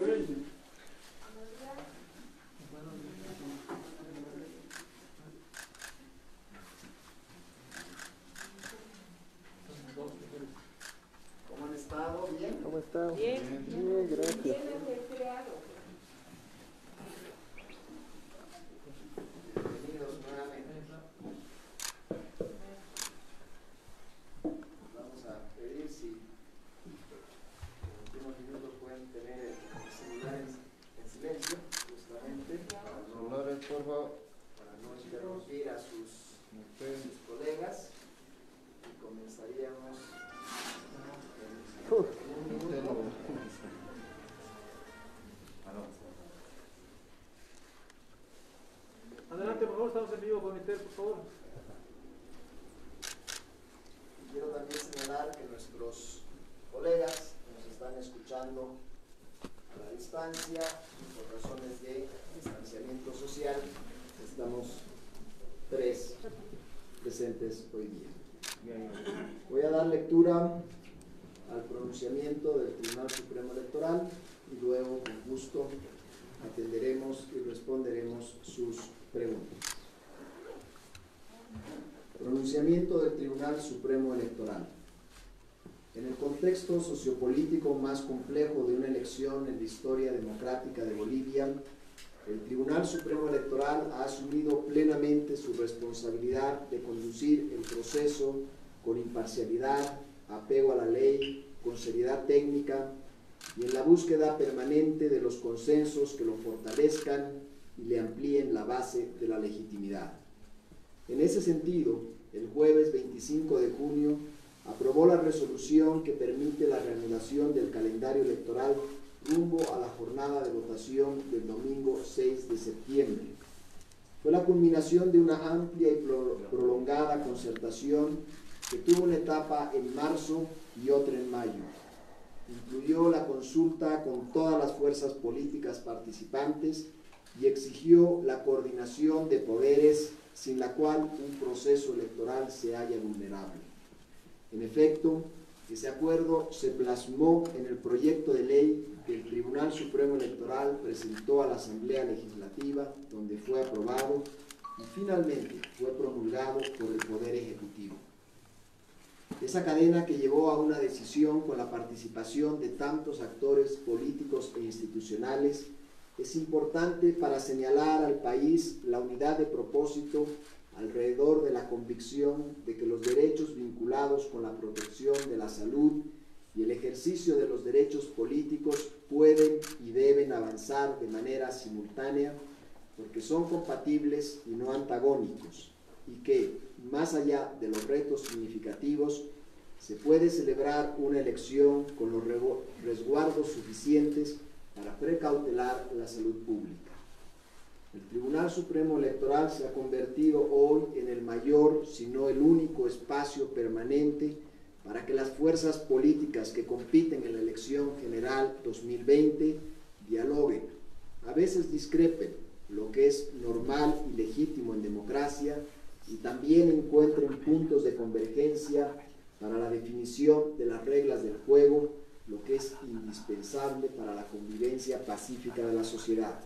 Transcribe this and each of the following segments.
¿Cómo han estado? ¿Bien? ¿Cómo están? Bien. Bien, gracias. Bien recreado. Bienvenidos nuevamente. Vamos a pedir si en unos minutos pueden tener el celular en silencio, justamente, Celulares, por favor. para no interrumpir a sus colegas. Y comenzaríamos en un minuto. Adelante, por favor, estamos en vivo con usted, por favor. Quiero también señalar que nuestros colegas nos están escuchando a la distancia por razones de distanciamiento social. Estamos 3 presentes hoy día. Voy a dar lectura al pronunciamiento del Tribunal Supremo Electoral y luego con gusto atenderemos y responderemos sus preguntas. Pronunciamiento del Tribunal Supremo Electoral. En el contexto sociopolítico más complejo de una elección en la historia democrática de Bolivia, el Tribunal Supremo Electoral ha asumido plenamente su responsabilidad de conducir el proceso con imparcialidad, apego a la ley, con seriedad técnica y en la búsqueda permanente de los consensos que lo fortalezcan y le amplíen la base de la legitimidad. En ese sentido, el jueves 25 de junio aprobó la resolución que permite la reanudación del calendario electoral rumbo a la jornada de votación del domingo 6 de septiembre. Fue la culminación de una amplia y prolongada concertación que tuvo una etapa en marzo y otra en mayo. Incluyó la consulta con todas las fuerzas políticas participantes y exigió la coordinación de poderes sin la cual un proceso electoral se halla vulnerable. En efecto, ese acuerdo se plasmó en el proyecto de ley que el Tribunal Supremo Electoral presentó a la Asamblea Legislativa, donde fue aprobado y finalmente fue promulgado por el Poder Ejecutivo. Esa cadena que llevó a una decisión con la participación de tantos actores políticos e institucionales es importante para señalar al país la unidad de propósito alrededor de la convicción de que los derechos vinculados con la protección de la salud y el ejercicio de los derechos políticos pueden y deben avanzar de manera simultánea porque son compatibles y no antagónicos, y que, más allá de los retos significativos, se puede celebrar una elección con los resguardos suficientes para precautelar la salud pública. El Tribunal Supremo Electoral se ha convertido hoy en el mayor, si no el único espacio permanente para que las fuerzas políticas que compiten en la elección general 2020 dialoguen, a veces discrepen, lo que es normal y legítimo en democracia, y también encuentren puntos de convergencia para la definición de las reglas del juego, lo que es indispensable para la convivencia pacífica de la sociedad.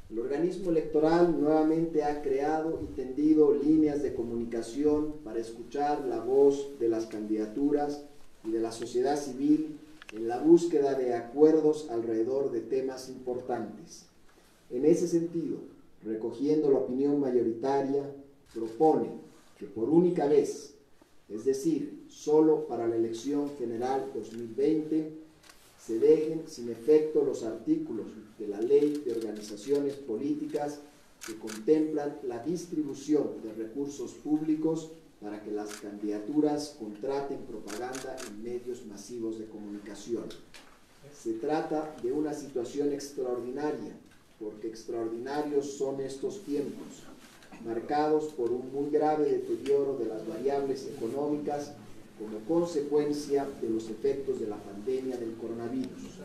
El organismo electoral nuevamente ha creado y tendido líneas de comunicación para escuchar la voz de las candidaturas y de la sociedad civil en la búsqueda de acuerdos alrededor de temas importantes. En ese sentido, recogiendo la opinión mayoritaria, propone que por única vez, es decir, solo para la elección general 2020, se dejen sin efecto los artículos de la Ley de Organizaciones Políticas que contemplan la distribución de recursos públicos para que las candidaturas contraten propaganda en medios masivos de comunicación. Se trata de una situación extraordinaria, porque extraordinarios son estos tiempos, marcados por un muy grave deterioro de las variables económicas como consecuencia de los efectos de la pandemia del coronavirus.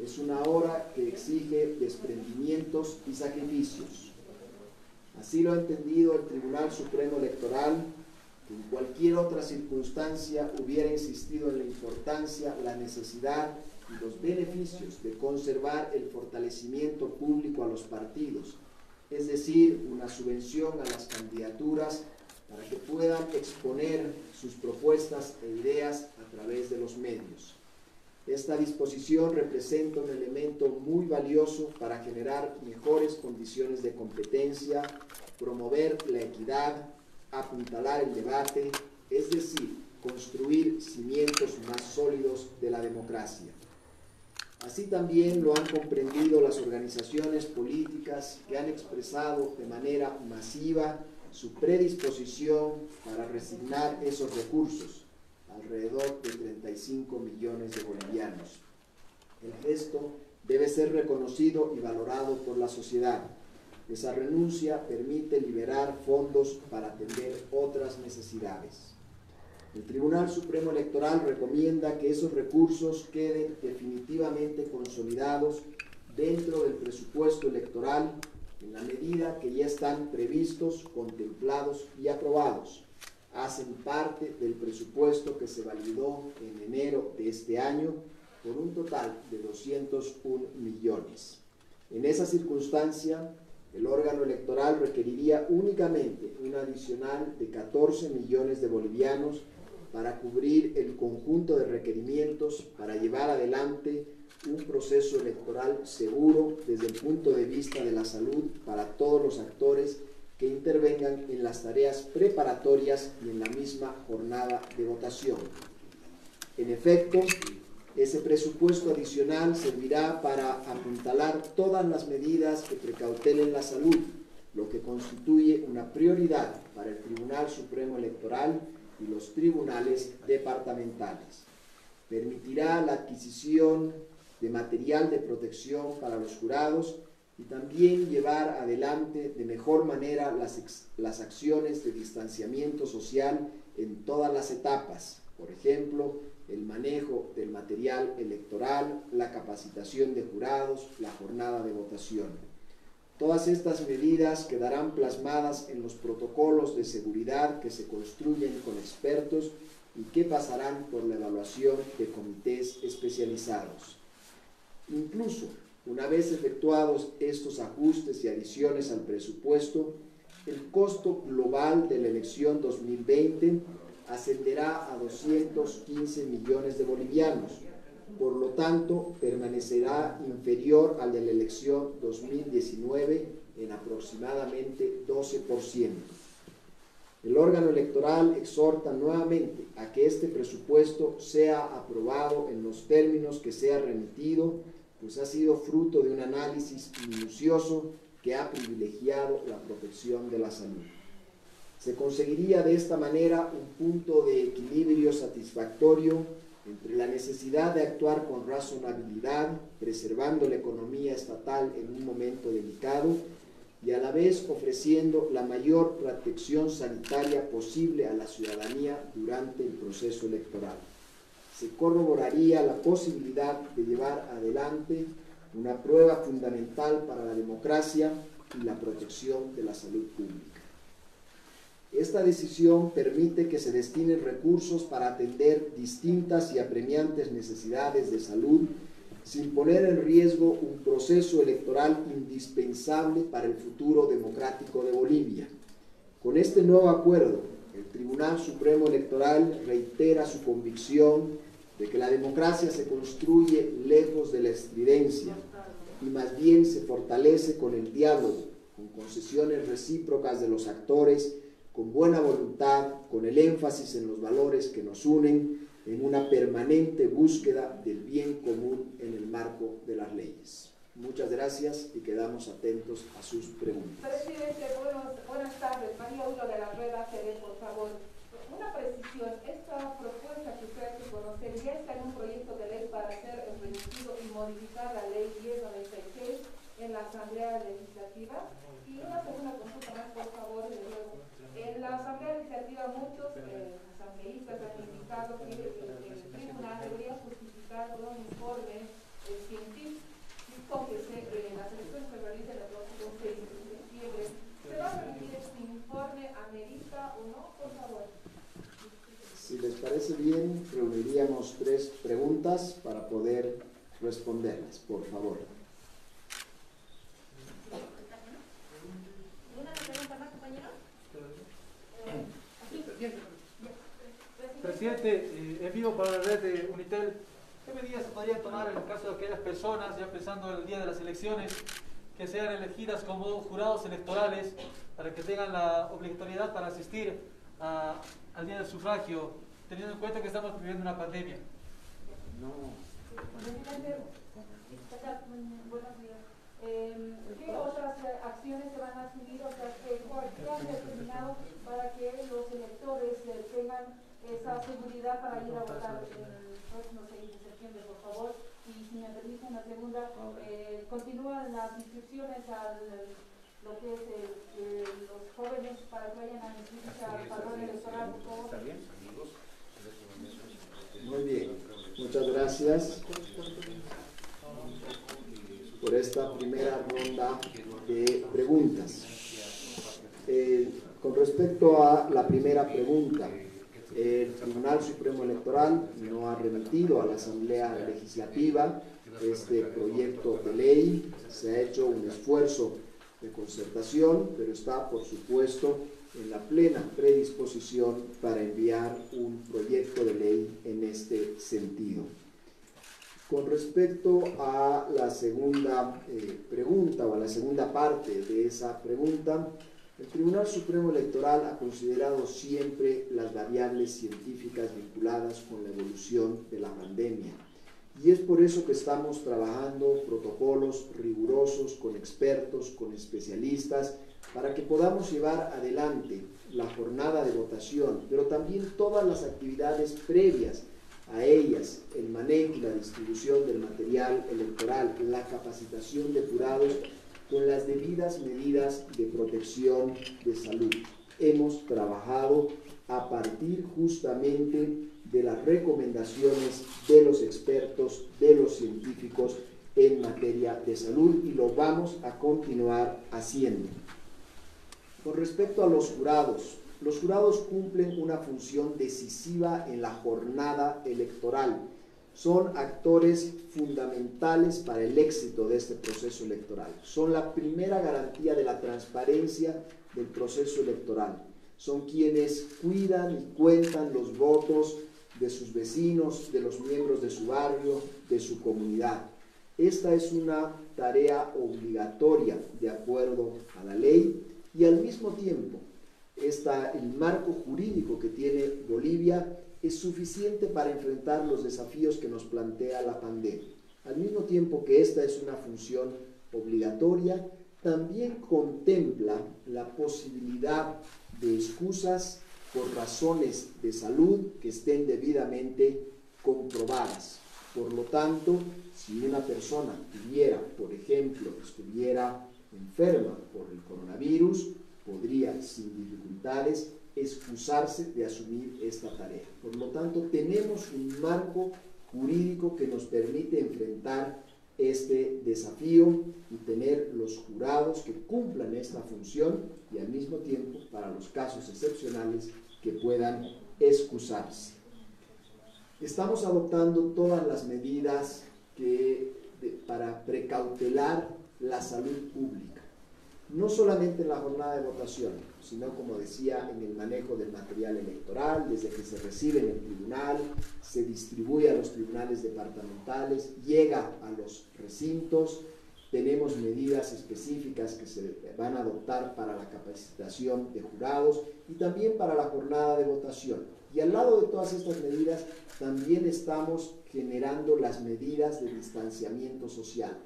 Es una hora que exige desprendimientos y sacrificios. Así lo ha entendido el Tribunal Supremo Electoral, que en cualquier otra circunstancia hubiera insistido en la importancia, la necesidad y los beneficios de conservar el fortalecimiento público a los partidos, es decir, una subvención a las candidaturas para que puedan exponer sus propuestas e ideas a través de los medios. Esta disposición representa un elemento muy valioso para generar mejores condiciones de competencia, promover la equidad, apuntalar el debate, es decir, construir cimientos más sólidos de la democracia. Así también lo han comprendido las organizaciones políticas que han expresado de manera masiva su predisposición para resignar esos recursos, alrededor de 35 millones de bolivianos. El gesto debe ser reconocido y valorado por la sociedad. Esa renuncia permite liberar fondos para atender otras necesidades. El Tribunal Supremo Electoral recomienda que esos recursos queden definitivamente consolidados dentro del presupuesto electoral en la medida que ya están previstos, contemplados y aprobados. Hacen parte del presupuesto que se validó en enero de este año por un total de 201 millones. En esa circunstancia, el órgano electoral requeriría únicamente un adicional de 14 millones de bolivianos para cubrir el conjunto de requerimientos para llevar adelante un proceso electoral seguro desde el punto de vista de la salud para todos los actores que intervengan en las tareas preparatorias y en la misma jornada de votación. En efecto, ese presupuesto adicional servirá para apuntalar todas las medidas que precautelen la salud, lo que constituye una prioridad para el Tribunal Supremo Electoral y los tribunales departamentales. Permitirá la adquisición de material de protección para los jurados y también llevar adelante de mejor manera las acciones de distanciamiento social en todas las etapas, por ejemplo, el manejo del material electoral, la capacitación de jurados, la jornada de votación. Todas estas medidas quedarán plasmadas en los protocolos de seguridad que se construyen con expertos y que pasarán por la evaluación de comités especializados. Incluso, una vez efectuados estos ajustes y adiciones al presupuesto, el costo global de la elección 2020 ascenderá a 215 millones de bolivianos. Por lo tanto, permanecerá inferior al de la elección 2019 en aproximadamente 12%. El órgano electoral exhorta nuevamente a que este presupuesto sea aprobado en los términos que sea remitido, pues ha sido fruto de un análisis minucioso que ha privilegiado la protección de la salud. Se conseguiría de esta manera un punto de equilibrio satisfactorio entre la necesidad de actuar con razonabilidad, preservando la economía estatal en un momento delicado y a la vez ofreciendo la mayor protección sanitaria posible a la ciudadanía durante el proceso electoral. Se corroboraría la posibilidad de llevar adelante una prueba fundamental para la democracia y la protección de la salud pública. Esta decisión permite que se destinen recursos para atender distintas y apremiantes necesidades de salud sin poner en riesgo un proceso electoral indispensable para el futuro democrático de Bolivia. Con este nuevo acuerdo, el Tribunal Supremo Electoral reitera su convicción de que la democracia se construye lejos de la estridencia y más bien se fortalece con el diálogo, con concesiones recíprocas de los actores, con buena voluntad, con el énfasis en los valores que nos unen, en una permanente búsqueda del bien común en el marco de las leyes. Muchas gracias y quedamos atentos a sus preguntas. Presidente, buenas tardes. María Ulo de la Rueda TV, por favor. Una precisión, esta propuesta que usted hace conocer ya está en un proyecto de ley para ser remitido y modificar la ley 1096 en la Asamblea Legislativa. Y una segunda consulta más, por favor, de nuevo. En la Asamblea Legislativa muchos asambleístas han indicado que el tribunal debería justificar con un informe científico que las elecciones se realicen el próximo 6 de septiembre. ¿Se va a remitir este informe? ¿Amerita o no? Por favor. Si les parece bien, reuniríamos 3 preguntas para poder responderlas, por favor. ¿Alguna pregunta más, compañero? Presidente, en vivo para la red de Unitel, ¿qué medidas se podrían tomar en el caso de aquellas personas, ya pensando en el día de las elecciones, que sean elegidas como jurados electorales para que tengan la obligatoriedad para asistir al día del sufragio, teniendo en cuenta que estamos viviendo una pandemia? Presidente, buenos días. ¿Qué otras acciones se van a asumir? O sea, ¿qué han determinado para que los electores tengan esa seguridad para ir a votar el próximo 6 de septiembre, por favor? Y si me permiten la segunda, continúan las inscripciones a lo que es los jóvenes para que vayan a inscribirse al padrón electoral, por favor. ¿Está bien? Muy bien, muchas gracias por esta primera ronda de preguntas. Con respecto a la primera pregunta, el Tribunal Supremo Electoral no ha remitido a la Asamblea Legislativa este proyecto de ley. Se ha hecho un esfuerzo de concertación, pero está, por supuesto, en la plena predisposición para enviar un proyecto de ley en este sentido. Con respecto a la segunda pregunta o a la segunda parte de esa pregunta, el Tribunal Supremo Electoral ha considerado siempre las variables científicas vinculadas con la evolución de la pandemia. Y es por eso que estamos trabajando protocolos rigurosos con expertos, con especialistas, para que podamos llevar adelante la jornada de votación, pero también todas las actividades previas a ellas, el manejo y la distribución del material electoral, la capacitación de jurados con las debidas medidas de protección de salud. Hemos trabajado a partir justamente de las recomendaciones de los expertos, de los científicos en materia de salud, y lo vamos a continuar haciendo. Con respecto a los jurados cumplen una función decisiva en la jornada electoral. Son actores fundamentales para el éxito de este proceso electoral. Son la primera garantía de la transparencia del proceso electoral. Son quienes cuidan y cuentan los votos de sus vecinos, de los miembros de su barrio, de su comunidad. Esta es una tarea obligatoria de acuerdo a la ley, y al mismo tiempo el marco jurídico que tiene Bolivia es suficiente para enfrentar los desafíos que nos plantea la pandemia. Al mismo tiempo que esta es una función obligatoria, también contempla la posibilidad de excusas por razones de salud que estén debidamente comprobadas. Por lo tanto, si una persona por ejemplo, estuviera enferma por el coronavirus, podría sin dificultades excusarse de asumir esta tarea. Por lo tanto, tenemos un marco jurídico que nos permite enfrentar este desafío y tener los jurados que cumplan esta función, y al mismo tiempo, para los casos excepcionales, que puedan excusarse. Estamos adoptando todas las medidas para precautelar la salud pública, no solamente en la jornada de votación, sino, como decía, en el manejo del material electoral, desde que se recibe en el tribunal, se distribuye a los tribunales departamentales, llega a los recintos. Tenemos medidas específicas que se van a adoptar para la capacitación de jurados y también para la jornada de votación. Y al lado de todas estas medidas, también estamos generando las medidas de distanciamiento social.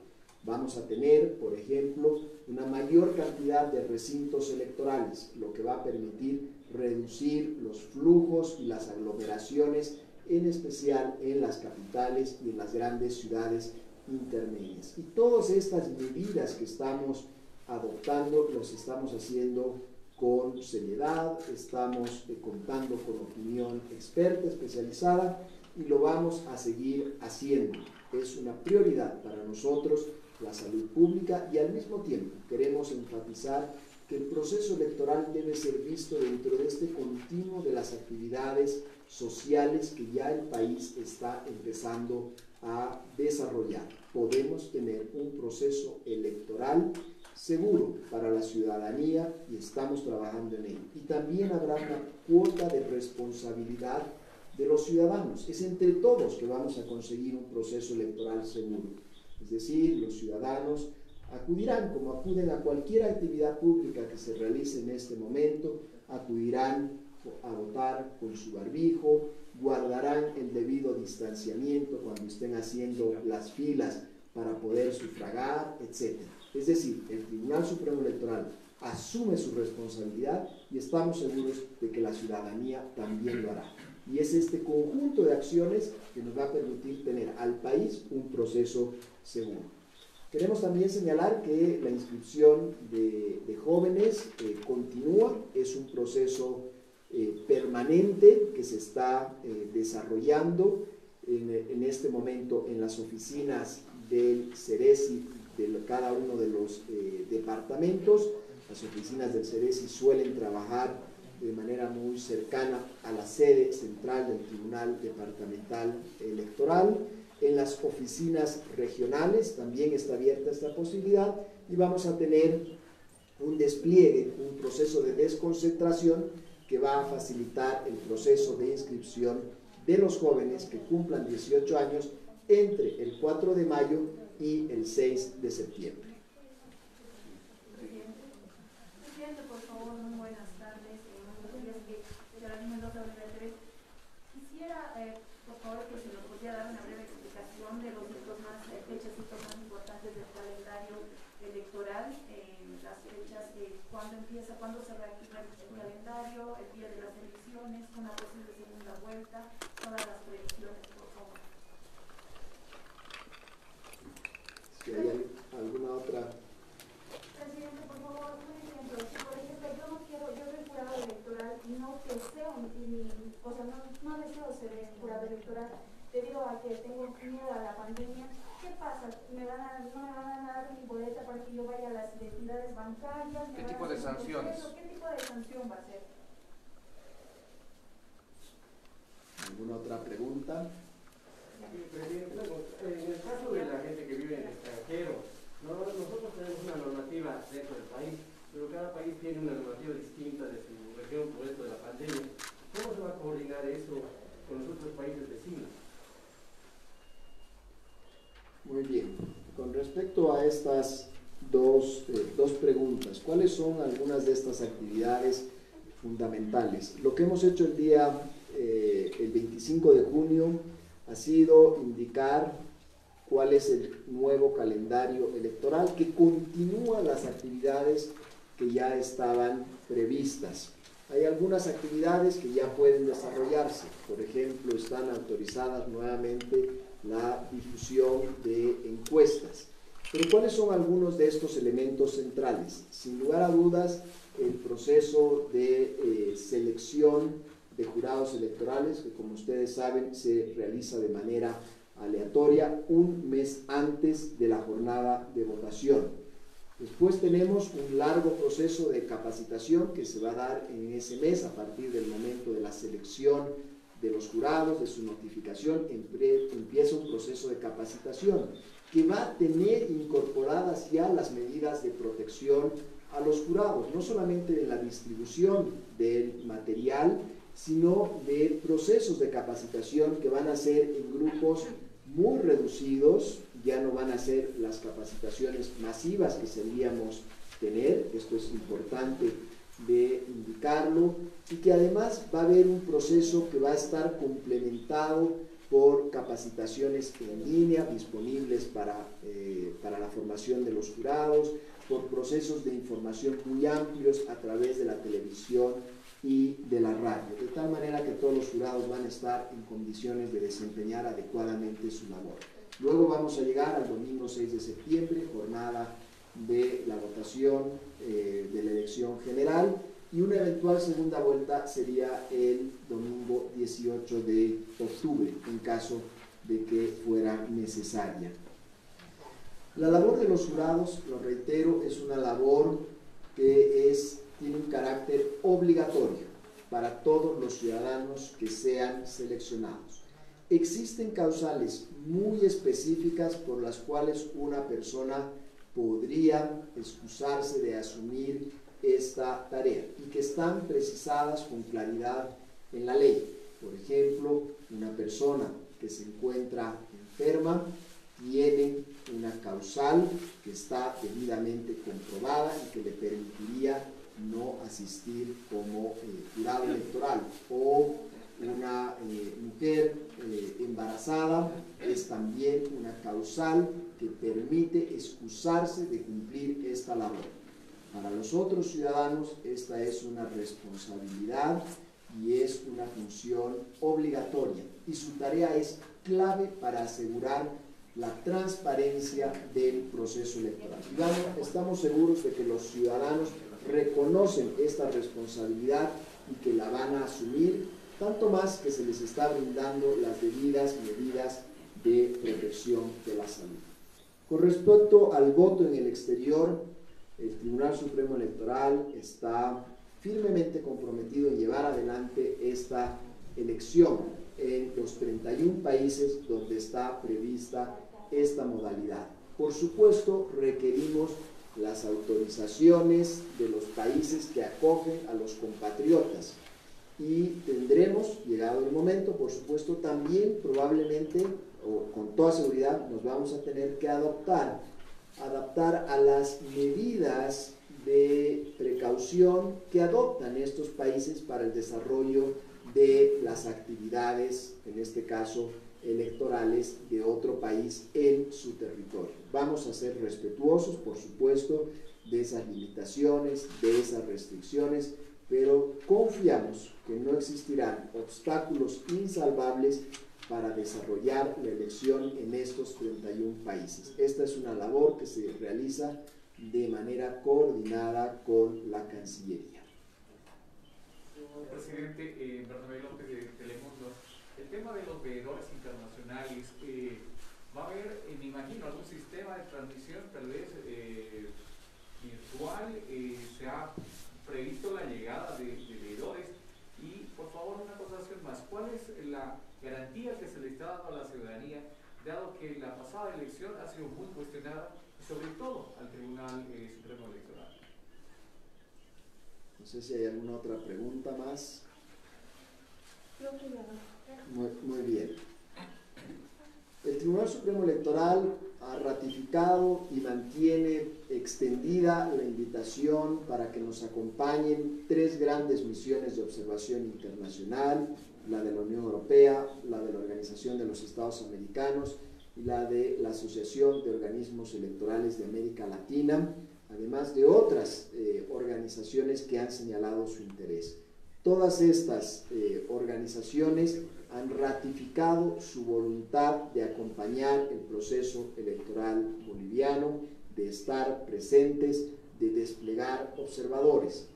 Vamos a tener, por ejemplo, una mayor cantidad de recintos electorales, lo que va a permitir reducir los flujos y las aglomeraciones, en especial en las capitales y en las grandes ciudades intermedias. Y todas estas medidas que estamos adoptando, las estamos haciendo con seriedad, estamos contando con opinión experta, especializada, y lo vamos a seguir haciendo. Es una prioridad para nosotros la salud pública, y al mismo tiempo queremos enfatizar que el proceso electoral debe ser visto dentro de este continuo de las actividades sociales que ya el país está empezando a desarrollar. Podemos tener un proceso electoral seguro para la ciudadanía y estamos trabajando en ello. Y también habrá una cuota de responsabilidad de los ciudadanos. Es entre todos que vamos a conseguir un proceso electoral seguro. Es decir, los ciudadanos acudirán, como acuden a cualquier actividad pública que se realice en este momento, acudirán a votar con su barbijo, guardarán el debido distanciamiento cuando estén haciendo las filas para poder sufragar, etc. Es decir, el Tribunal Supremo Electoral asume su responsabilidad y estamos seguros de que la ciudadanía también lo hará. Y es este conjunto de acciones que nos va a permitir tener al país un proceso seguro. Queremos también señalar que la inscripción de jóvenes continúa, es un proceso permanente que se está desarrollando en este momento en las oficinas del CERESI de cada uno de los departamentos. Las oficinas del CERESI suelen trabajar de manera muy cercana a la sede central del Tribunal Departamental Electoral. En las oficinas regionales también está abierta esta posibilidad y vamos a tener un despliegue, un proceso de desconcentración que va a facilitar el proceso de inscripción de los jóvenes que cumplan 18 años entre el 4 de mayo y el 6 de septiembre. Presidente, por favor, muy buenas tardes. Buenos días, Geraldine Mendoza, Unidad 3. Quisiera, por favor, que se nos pudiera dar una breve explicación de los hitos más, fechas más importantes del calendario electoral, las fechas, cuándo empieza, cuándo se reactiva el calendario, el día de las elecciones, una posible segunda vuelta, todas las previsiones, por favor. Si hay alguna otra. Presidente, por favor, un ejemplo. Si, por ejemplo, yo no quiero, yo soy jurado electoral y no deseo, o sea, no deseo ser jurado electoral debido a que tengo miedo a la pandemia, ¿qué pasa? ¿No me van a dar mi boleta para que yo vaya a las entidades bancarias? ¿Qué tipo de sanciones? ¿Qué tipo de sanción va a ser? ¿Alguna otra pregunta? Presidente, en el caso de la gente que vive en el extranjero, nosotros tenemos una normativa dentro del país, pero cada país tiene una normativa distinta de su región por esto de la pandemia. ¿Cómo se va a coordinar eso con los otros países vecinos? Muy bien. Con respecto a estas dos preguntas, ¿cuáles son algunas de estas actividades fundamentales? Lo que hemos hecho el día, el 25 de junio, ha sido indicar cuál es el nuevo calendario electoral que continúa las actividades que ya estaban previstas. Hay algunas actividades que ya pueden desarrollarse, por ejemplo, están autorizadas nuevamente la difusión de encuestas. Pero ¿cuáles son algunos de estos elementos centrales? Sin lugar a dudas, el proceso de selección de jurados electorales, que como ustedes saben se realiza de manera aleatoria un mes antes de la jornada de votación. Después tenemos un largo proceso de capacitación que se va a dar en ese mes a partir del momento de la selección de los jurados, de su notificación, empieza un proceso de capacitación que va a tener incorporadas ya las medidas de protección a los jurados, no solamente de la distribución del material, sino de procesos de capacitación que van a ser en grupos muy reducidos, ya no van a ser las capacitaciones masivas que solíamos tener, esto es importante de indicarlo, y que además va a haber un proceso que va a estar complementado por capacitaciones en línea disponibles para la formación de los jurados, por procesos de información muy amplios a través de la televisión y de la radio, de tal manera que todos los jurados van a estar en condiciones de desempeñar adecuadamente su labor. Luego vamos a llegar al domingo 6 de septiembre, jornada de la votación de la elección general, y una eventual segunda vuelta sería el domingo 18 de octubre, en caso de que fuera necesaria. La labor de los jurados, lo reitero, es una labor que tiene un carácter obligatorio para todos los ciudadanos que sean seleccionados. Existen causales muy específicas por las cuales una persona podría excusarse de asumir esta tarea y que están precisadas con claridad en la ley. Por ejemplo, una persona que se encuentra enferma tiene una causal que está debidamente comprobada y que le permitiría no asistir como jurado electoral, o una mujer embarazada es también una causal que permite excusarse de cumplir esta labor. Para los otros ciudadanos esta es una responsabilidad y es una función obligatoria, y su tarea es clave para asegurar la transparencia del proceso electoral. Y estamos seguros de que los ciudadanos reconocen esta responsabilidad y que la van a asumir, tanto más que se les está brindando las debidas medidas de protección de la salud. Con respecto al voto en el exterior, el Tribunal Supremo Electoral está firmemente comprometido en llevar adelante esta elección en los 31 países donde está prevista esta modalidad. Por supuesto, requerimos las autorizaciones de los países que acogen a los compatriotas y tendremos, llegado el momento, por supuesto, también probablemente o con toda seguridad nos vamos a tener que adaptar a las medidas de precaución que adoptan estos países para el desarrollo de las actividades, en este caso electorales, de otro país en su territorio. Vamos a ser respetuosos, por supuesto, de esas limitaciones, de esas restricciones, pero confiamos que no existirán obstáculos insalvables para desarrollar la elección en estos 31 países. Esta es una labor que se realiza de manera coordinada con la Cancillería. Presidente Bernabé López de Telemundo, el tema de los veedores internacionales, va a haber, me imagino, algún sistema de transmisión tal vez virtual, se ha previsto la llegada de veedores, y por favor una acotación más, ¿cuál es la garantía que se le está dando a la ciudadanía, dado que la pasada elección ha sido muy cuestionada, y sobre todo al Tribunal Supremo Electoral? No sé si hay alguna otra pregunta más. Creo que ya no. Muy bien. El Tribunal Supremo Electoral ha ratificado y mantiene extendida la invitación para que nos acompañen 3 grandes misiones de observación internacional, la de la Unión Europea, la de la Organización de los Estados Americanos y la de la Asociación de Organismos Electorales de América Latina, además de otras organizaciones que han señalado su interés. Todas estas organizaciones han ratificado su voluntad de acompañar el proceso electoral boliviano, de estar presentes, de desplegar observadores.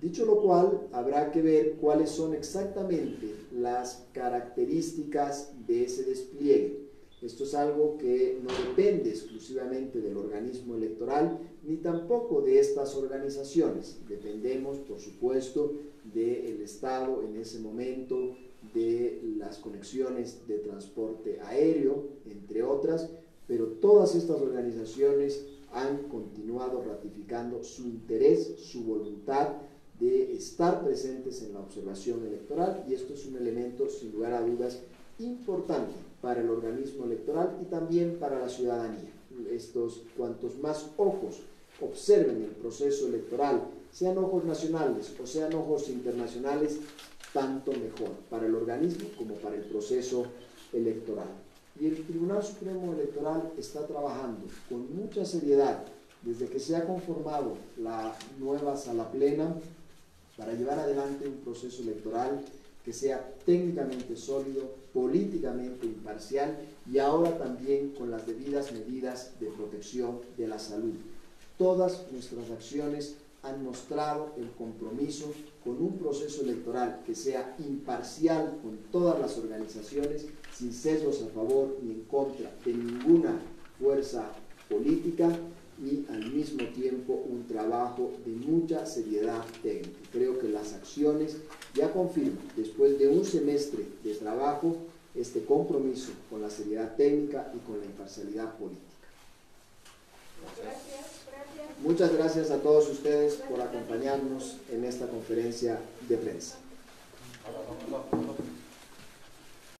Dicho lo cual, habrá que ver cuáles son exactamente las características de ese despliegue. Esto es algo que no depende exclusivamente del organismo electoral, ni tampoco de estas organizaciones. Dependemos, por supuesto, del Estado en ese momento, de las conexiones de transporte aéreo, entre otras, pero todas estas organizaciones han continuado ratificando su interés, su voluntad de estar presentes en la observación electoral, y esto es un elemento, sin lugar a dudas, importante para el organismo electoral y también para la ciudadanía. Cuantos más ojos observen el proceso electoral, sean ojos nacionales o sean ojos internacionales, tanto mejor para el organismo como para el proceso electoral. Y el Tribunal Supremo Electoral está trabajando con mucha seriedad desde que se ha conformado la nueva Sala Plena para llevar adelante un proceso electoral que sea técnicamente sólido, políticamente imparcial y ahora también con las debidas medidas de protección de la salud. Todas nuestras acciones han mostrado el compromiso con un proceso electoral que sea imparcial con todas las organizaciones, sin sesgos a favor ni en contra de ninguna fuerza política, y al mismo tiempo un trabajo de mucha seriedad técnica. Creo que las acciones ya confirman, después de un semestre de trabajo, este compromiso con la seriedad técnica y con la imparcialidad política. Muchas gracias a todos ustedes por acompañarnos en esta conferencia de prensa.